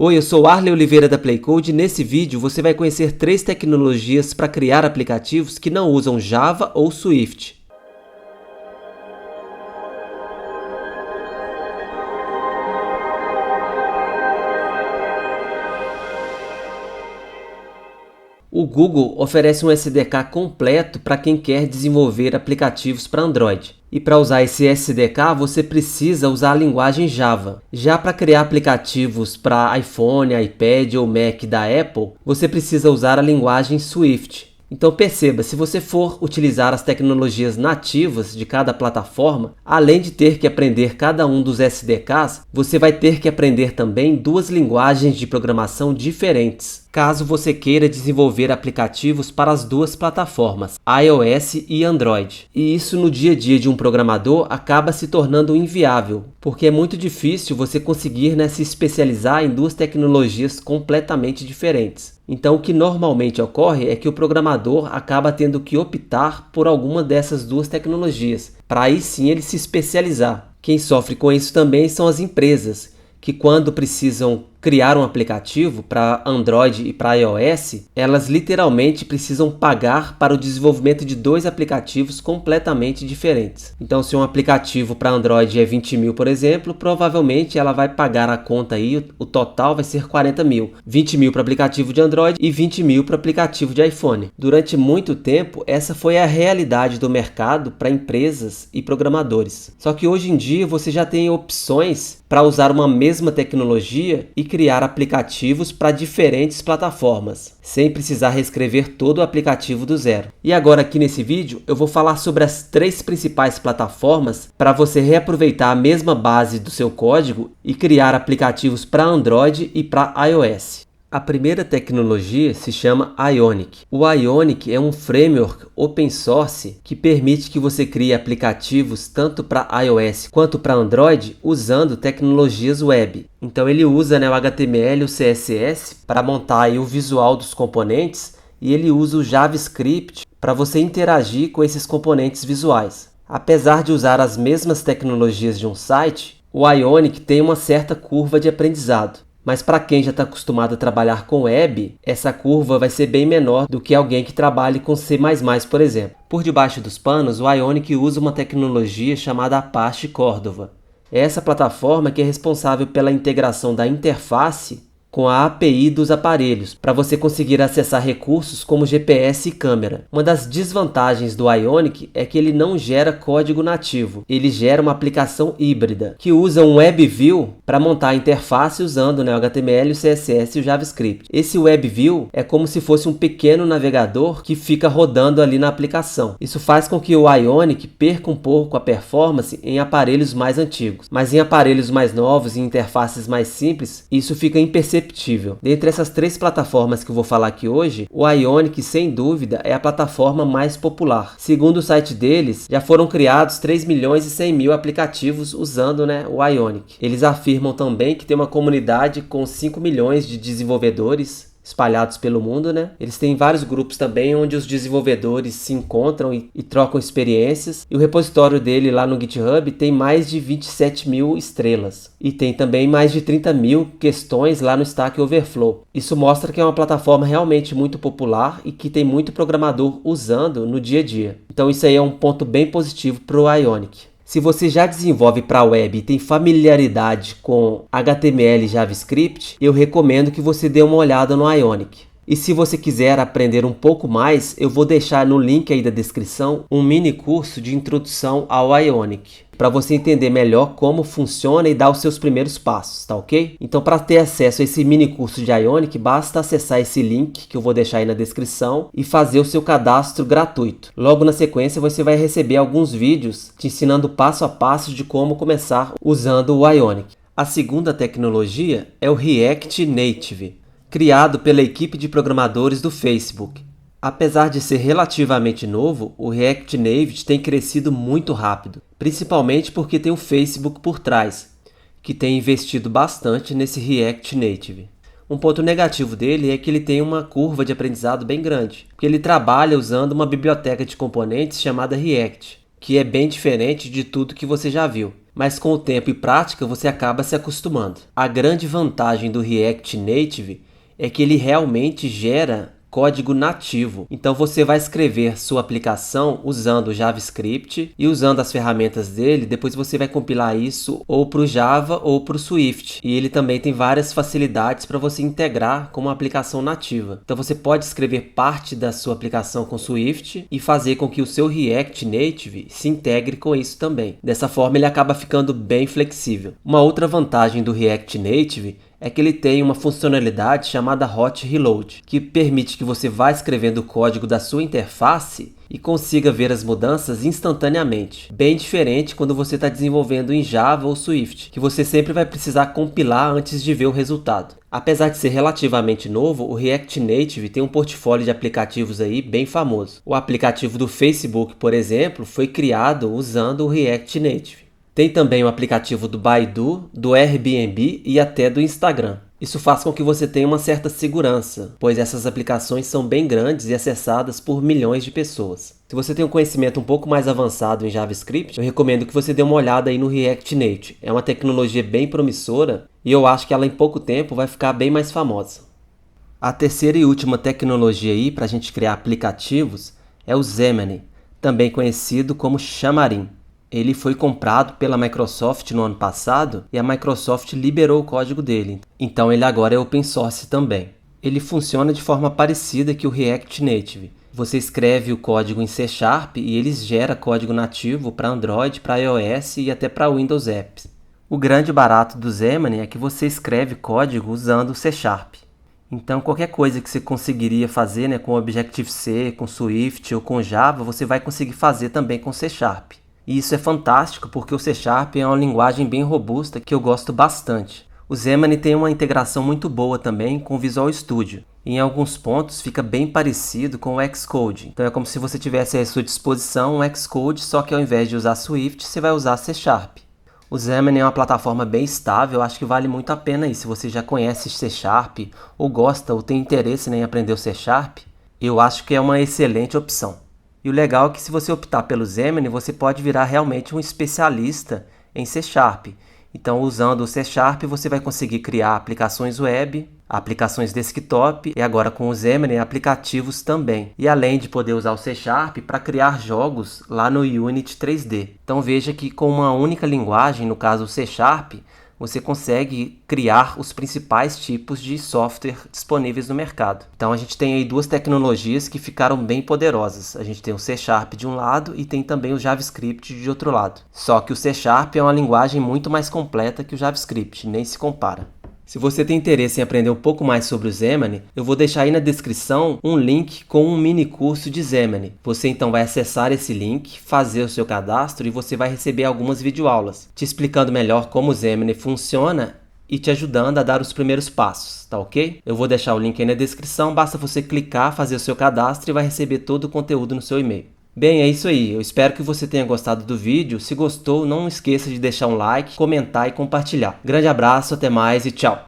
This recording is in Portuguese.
Oi, eu sou Arley Oliveira da Playcode e nesse vídeo você vai conhecer 3 tecnologias para criar aplicativos que não usam Java ou Swift. O Google oferece um SDK completo para quem quer desenvolver aplicativos para Android. E para usar esse SDK, você precisa usar a linguagem Java. Já para criar aplicativos para iPhone, iPad ou Mac da Apple, você precisa usar a linguagem Swift. Então perceba, se você for utilizar as tecnologias nativas de cada plataforma, além de ter que aprender cada um dos SDKs, você vai ter que aprender também 2 linguagens de programação diferentes, caso você queira desenvolver aplicativos para as 2 plataformas, iOS e Android. E isso no dia a dia de um programador acaba se tornando inviável, porque é muito difícil você conseguir se especializar em 2 tecnologias completamente diferentes. Então o que normalmente ocorre é que o programador acaba tendo que optar por alguma dessas 2 tecnologias, para aí sim ele se especializar. Quem sofre com isso também são as empresas, que quando precisam criar um aplicativo para Android e para iOS, elas literalmente precisam pagar para o desenvolvimento de 2 aplicativos completamente diferentes. Então, se um aplicativo para Android é 20 mil, por exemplo, provavelmente ela vai pagar a conta aí, o total vai ser 40 mil. 20 mil para aplicativo de Android e 20 mil para aplicativo de iPhone. Durante muito tempo, essa foi a realidade do mercado para empresas e programadores. Só que hoje em dia você já tem opções para usar uma mesma tecnologia e criar aplicativos para diferentes plataformas, sem precisar reescrever todo o aplicativo do zero. E agora aqui nesse vídeo eu vou falar sobre as 3 principais plataformas para você reaproveitar a mesma base do seu código e criar aplicativos para Android e para iOS. A primeira tecnologia se chama Ionic. O Ionic é um framework open source que permite que você crie aplicativos tanto para iOS quanto para Android usando tecnologias web. Então ele usa o HTML e o CSS para montar aí o visual dos componentes e ele usa o JavaScript para você interagir com esses componentes visuais. Apesar de usar as mesmas tecnologias de um site, o Ionic tem uma certa curva de aprendizado. Mas para quem já está acostumado a trabalhar com web, essa curva vai ser bem menor do que alguém que trabalhe com C++, por exemplo. Por debaixo dos panos, o Ionic usa uma tecnologia chamada Apache Cordova. É essa plataforma que é responsável pela integração da interface com a API dos aparelhos, para você conseguir acessar recursos como GPS e câmera. Uma das desvantagens do Ionic é que ele não gera código nativo, ele gera uma aplicação híbrida, que usa um WebView para montar a interface usando o HTML, o CSS e o JavaScript. Esse WebView é como se fosse um pequeno navegador que fica rodando ali na aplicação. Isso faz com que o Ionic perca um pouco a performance em aparelhos mais antigos, mas em aparelhos mais novos e interfaces mais simples, isso fica imperceptível. Dentre essas 3 plataformas que eu vou falar aqui hoje, o Ionic, sem dúvida, é a plataforma mais popular. Segundo o site deles, já foram criados 3 milhões e 100 mil aplicativos usando o Ionic. Eles afirmam também que tem uma comunidade com 5 milhões de desenvolvedores espalhados pelo mundo, Eles têm vários grupos também onde os desenvolvedores se encontram e trocam experiências. E o repositório dele lá no GitHub tem mais de 27 mil estrelas. E tem também mais de 30 mil questões lá no Stack Overflow. Isso mostra que é uma plataforma realmente muito popular e que tem muito programador usando no dia a dia. Então isso aí é um ponto bem positivo para o Ionic. Se você já desenvolve para a web e tem familiaridade com HTML e JavaScript, eu recomendo que você dê uma olhada no Ionic. E se você quiser aprender um pouco mais, eu vou deixar no link aí da descrição um mini curso de introdução ao Ionic, para você entender melhor como funciona e dar os seus primeiros passos, tá ok? Então, para ter acesso a esse mini curso de Ionic, basta acessar esse link que eu vou deixar aí na descrição e fazer o seu cadastro gratuito. Logo na sequência, você vai receber alguns vídeos te ensinando passo a passo de como começar usando o Ionic. A segunda tecnologia é o React Native, criado pela equipe de programadores do Facebook. Apesar de ser relativamente novo, o React Native tem crescido muito rápido, principalmente porque tem o Facebook por trás, que tem investido bastante nesse React Native. Um ponto negativo dele é que ele tem uma curva de aprendizado bem grande, porque ele trabalha usando uma biblioteca de componentes chamada React, que é bem diferente de tudo que você já viu. mas com o tempo e prática você acaba se acostumando. A grande vantagem do React Native é que ele realmente gera código nativo. Então você vai escrever sua aplicação usando o JavaScript e usando as ferramentas dele, depois você vai compilar isso ou para o Java ou para o Swift. E ele também tem várias facilidades para você integrar com uma aplicação nativa. Então você pode escrever parte da sua aplicação com Swift e fazer com que o seu React Native se integre com isso também. Dessa forma ele acaba ficando bem flexível. Uma outra vantagem do React Native é que ele tem uma funcionalidade chamada Hot Reload, que permite que você vá escrevendo o código da sua interface e consiga ver as mudanças instantaneamente. Bem diferente quando você está desenvolvendo em Java ou Swift, que você sempre vai precisar compilar antes de ver o resultado. Apesar de ser relativamente novo, o React Native tem um portfólio de aplicativos aí bem famoso. O aplicativo do Facebook, por exemplo, foi criado usando o React Native. Tem também o aplicativo do Baidu, do Airbnb e até do Instagram. Isso faz com que você tenha uma certa segurança, pois essas aplicações são bem grandes e acessadas por milhões de pessoas. Se você tem um conhecimento um pouco mais avançado em JavaScript, eu recomendo que você dê uma olhada aí no React Native. É uma tecnologia bem promissora e eu acho que ela em pouco tempo vai ficar bem mais famosa. A terceira e última tecnologia aí para a gente criar aplicativos é o Xamarin, também conhecido como Xamarin. Ele foi comprado pela Microsoft no ano passado e a Microsoft liberou o código dele. Então ele agora é open source também. Ele funciona de forma parecida que o React Native. Você escreve o código em C# e ele gera código nativo para Android, para iOS e até para Windows Apps. O grande barato do Xamarin é que você escreve código usando o C#. Então qualquer coisa que você conseguiria fazer, com Objective-C, com Swift ou com Java, você vai conseguir fazer também com C#. E isso é fantástico porque o C# é uma linguagem bem robusta que eu gosto bastante. O Xamarin tem uma integração muito boa também com o Visual Studio. E em alguns pontos fica bem parecido com o Xcode. Então é como se você tivesse à sua disposição um Xcode, só que ao invés de usar Swift, você vai usar C#. O Xamarin é uma plataforma bem estável, acho que vale muito a pena aí. Se você já conhece C# ou gosta ou tem interesse em aprender o C#, eu acho que é uma excelente opção. E o legal é que se você optar pelo Xamarin, você pode virar realmente um especialista em C#. Então, usando o C#, você vai conseguir criar aplicações web, aplicações desktop e agora com o Xamarin, aplicativos também. E além de poder usar o C# para criar jogos lá no Unity 3D. Então veja que com uma única linguagem, no caso o C#, você consegue criar os principais tipos de software disponíveis no mercado. Então a gente tem aí duas tecnologias que ficaram bem poderosas. A gente tem o C# de um lado e tem também o JavaScript de outro lado. Só que o C# é uma linguagem muito mais completa que o JavaScript, nem se compara. Se você tem interesse em aprender um pouco mais sobre o Xamarin, eu vou deixar aí na descrição um link com um mini curso de Xamarin. Você então vai acessar esse link, fazer o seu cadastro e você vai receber algumas videoaulas, te explicando melhor como o Xamarin funciona e te ajudando a dar os primeiros passos, tá ok? Eu vou deixar o link aí na descrição, basta você clicar, fazer o seu cadastro e vai receber todo o conteúdo no seu e-mail. Bem, é isso aí. Eu espero que você tenha gostado do vídeo. Se gostou, não esqueça de deixar um like, comentar e compartilhar. Grande abraço, até mais e tchau!